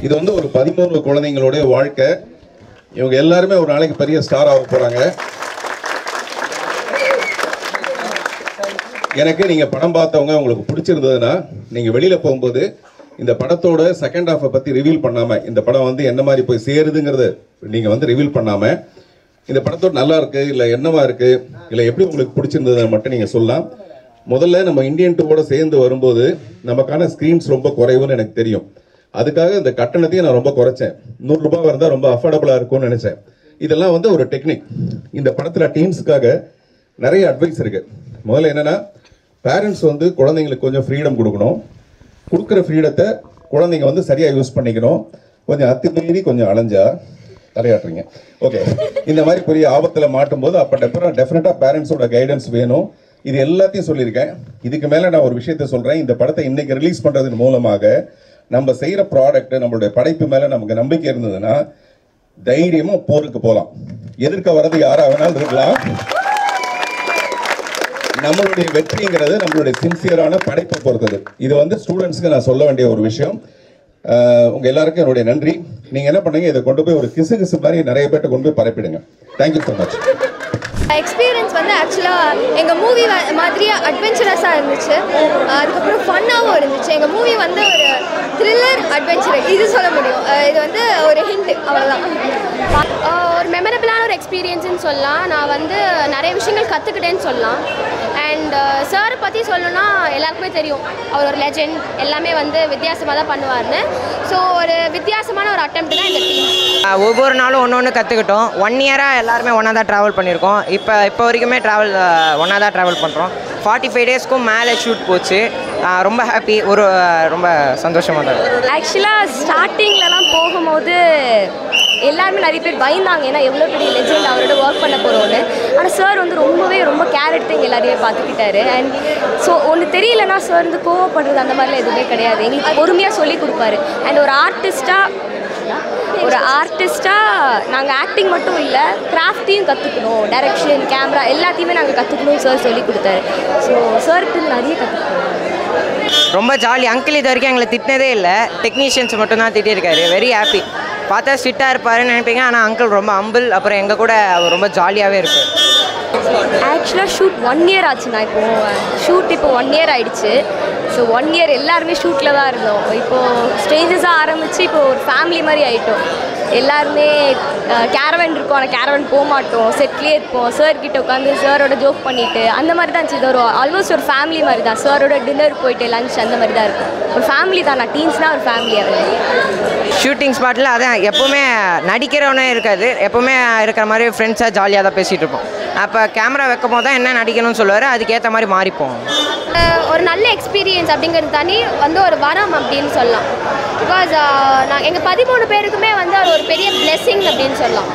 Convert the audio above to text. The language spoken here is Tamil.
இது வந்து ஒரு 13 குழந்தைங்களுடைய வாழ்க்கை. இவங்க எல்லாருமே ஒரு நாளைக்கு பெரிய ஸ்டார் ஆக போறாங்க. எனக்கு நீங்க படம் பார்த்தவங்க உங்களுக்கு பிடிச்சிருந்ததுன்னா நீங்க வெளியில போகும்போது இந்த படத்தோட செகண்ட் ஹாஃபை பத்தி ரிவீல் பண்ணாம, இந்த படம் வந்து என்ன மாதிரி போய் சேருதுங்கிறத நீங்க வந்து ரிவீல் பண்ணாம, இந்த படத்தோட நல்லா இருக்கு இல்ல என்னவா இருக்கு இல்ல எப்படி உங்களுக்கு பிடிச்சிருந்தது மட்டும் நீங்க சொல்லலாம். முதல்ல நம்ம இந்தியன் டூவோட சேர்ந்து வரும்போது நமக்கான ஸ்கிரீன்ஸ் ரொம்ப குறைவுன்னு எனக்கு தெரியும். அதுக்காக இந்த கட்டணத்தையும் நான் ரொம்ப குறைச்சேன். 100 ரூபாய் இருந்தால் ரொம்ப அஃபோர்டபுளாக இருக்கும்னு நினைச்சேன். இதெல்லாம் வந்து ஒரு டெக்னிக். இந்த படத்தில் டீன்ஸுக்காக நிறைய அட்வைஸ் இருக்கு. முதல்ல என்னன்னா, பேரண்ட்ஸ் வந்து குழந்தைங்களுக்கு கொஞ்சம் ஃப்ரீடம் கொடுக்கணும். கொடுக்குற ஃப்ரீடத்தை குழந்தைங்க வந்து சரியாக யூஸ் பண்ணிக்கணும். கொஞ்சம் அத்துமீறி கொஞ்சம் அலைஞ்சா தலையாட்டுறீங்க. ஓகே, இந்த மாதிரி பெரிய ஆபத்தில் மாட்டும் போது அப்போ டெஃபினட்டாக பேரண்ட்ஸோட கைடன்ஸ் வேணும். இது எல்லாத்தையும் சொல்லியிருக்கேன். இதுக்கு மேலே நான் ஒரு விஷயத்த சொல்கிறேன். இந்த படத்தை இன்னைக்கு ரிலீஸ் பண்ணுறதன் மூலமாக நம்ம செய்கிற ப்ராடக்ட், நம்மளுடைய படைப்பு மேலே நமக்கு நம்பிக்கை இருந்ததுன்னா தைரியமாக போருக்கு போகலாம். எதிர்க்க வர்றது யாராக வேணாலும் இருக்கலாம். நம்மளுடைய வெற்றிங்கிறது நம்மளுடைய சின்சியரான படைப்பை பொறுத்தது. இது வந்து ஸ்டூடெண்ட்ஸ்க்கு நான் சொல்ல வேண்டிய ஒரு விஷயம். உங்கள் எல்லாருக்கும் என்னுடைய நன்றி. நீங்கள் என்ன பண்ணுங்க, இதை கொண்டு போய் ஒரு கிசு மாதிரி நிறைய பேர்ட்ட கொண்டு போய் பரப்பிடுங்க. Thank you so much. எக்ஸ்பீரியன்ஸ் வந்து ஆக்சுவலாக எங்கள் மூவி மாதிரியே அட்வென்ச்சரஸாக இருந்துச்சு. அதுக்கப்புறம் ஃபன்னாகவும் இருந்துச்சு. எங்கள் மூவி வந்து ஒரு த்ரில்லர் அட்வென்ச்சர் இது சொல்ல முடியும். இது வந்து ஒரு ஹிண்ட், அவ்வளோதான். ஒரு மெமரபிளான ஒரு எக்ஸ்பீரியன்ஸ்னு சொல்லலாம். நான் வந்து நிறைய விஷயங்கள் கற்றுக்கிட்டேன்னு சொல்லலாம். அண்ட் சாரை பற்றி சொல்லணும்னா எல்லாருக்குமே தெரியும், அவர் ஒரு லெஜெண்ட். எல்லாமே வந்து வித்தியாசமாக தான் பண்ணுவார்னு. ஸோ ஒரு வித்தியாசமான ஒரு அட்டெம்ப்ட் தான் இந்த டீம். ஒவ்வொரு நாளும் ஒன்று கற்றுக்கிட்டோம். 1 இயராக எல்லாருமே ஒன்றா தான் ட்ராவல் பண்ணியிருக்கோம். இப்போ வரைக்குமே ஒன்றா தான் ட்ராவல் பண்ணுறோம். 45 டேஸ்க்கும் மேலே ஷூட் போச்சு. ரொம்ப ஹாப்பி, ரொம்ப சந்தோஷமாக தான். ஆக்சுவலாக ஸ்டார்டிங்லலாம் போகும்போது எல்லாருமே நிறைய பேர் பயந்தாங்க, ஏன்னா எவ்வளோ பெரிய லெஜெண்ட் அவரோட ஒர்க் பண்ண போகிறோன்னு. ஆனால் சார் வந்து ரொம்ப கேர் எடுத்து எங்கள் எல்லாரையும் பார்த்துக்கிட்டாரு. அண்ட் ஸோ ஒன்று தெரியலன்னா சார் வந்து கோவப்படுறது அந்த மாதிரிலாம் எதுவுமே கிடையாது. எங்களுக்கு பொறுமையாக சொல்லி கொடுப்பாரு. அண்ட் ஒரு ஆர்டிஸ்ட்டாக நாங்கள் ஆக்டிங் மட்டும் இல்லை, கிராஃப்டையும் கற்றுக்கணும். டைரக்ஷன், கேமரா எல்லாத்தையுமே நாங்கள் கற்றுக்கணும் சார் சொல்லி கொடுத்தாரு. ஸோ சார்கிட்ட நிறைய கற்றுக்கணும். ரொம்ப ஜாலி. அங்கிள் இது வரைக்கும் எங்களை திட்டினதே இல்லை. டெக்னீஷியன்ஸ் மட்டும்தான் திட்டிருக்காரு. Very happy. பார்த்தா ஸ்ட்ரிக்டாக இருப்பாருன்னு நினைப்பீங்க, ஆனால் அங்கிள் ரொம்ப ஹம்பிள். அப்புறம் எங்கள் கூட அவர் ரொம்ப ஜாலியாகவே இருப்பார். ஆக்சுவலாக ஷூட் 1 இயர் ஆச்சுண்ணா. இப்போ 1 இயர் ஆகிடுச்சு. ஸோ 1 இயர் எல்லாருமே ஷூட்டில் தான் இருந்தோம். இப்போது ஸ்டேஜஸாக ஆரம்பித்து இப்போது ஒரு ஃபேமிலி மாதிரி ஆகிட்டோம். எல்லாருமே கேரவன் இருக்கும், ஆனால் கேரவன் போக மாட்டோம், செட்லேயே இருப்போம். சார்கிட்ட உட்காந்து சாரோட ஜோக் பண்ணிவிட்டு அந்த மாதிரி தான் இருந்துச்சு. இது ஒரு ஆல்மோஸ்ட் ஒரு ஃபேமிலி மாதிரி தான். சாரோட டின்னர் போயிட்டு லஞ்ச் அந்த மாதிரி தான் இருக்கும். ஒரு ஃபேமிலி தான். நான் டீன்ஸ்னால் ஒரு ஃபேமிலியாக ஷூட்டிங் ஸ்பாட்டில் அதான் எப்போவுமே நடிக்கிறவனே இருக்காது. எப்போவுமே இருக்கிற மாதிரி ஃப்ரெண்ட்ஸாக ஜாலியாக தான் பேசிகிட்டு இருப்போம். அப்போ கேமரா வைக்கும் போது தான் என்ன நடிக்கணும்னு சொல்லுவார். அதுக்கேற்ற மாதிரி மாறிப்போம். ஒரு நல்ல எக்ஸ்பீரியன்ஸ் அப்படிங்கிறது தனி வந்து ஒரு வரம் அப்படின்னு சொல்லலாம். பிகாஸ் எங்கள் 13 பேருக்குமே வந்து அது ஒரு பெரிய பிளெஸ்ஸிங் அப்படின்னு சொல்லலாம்.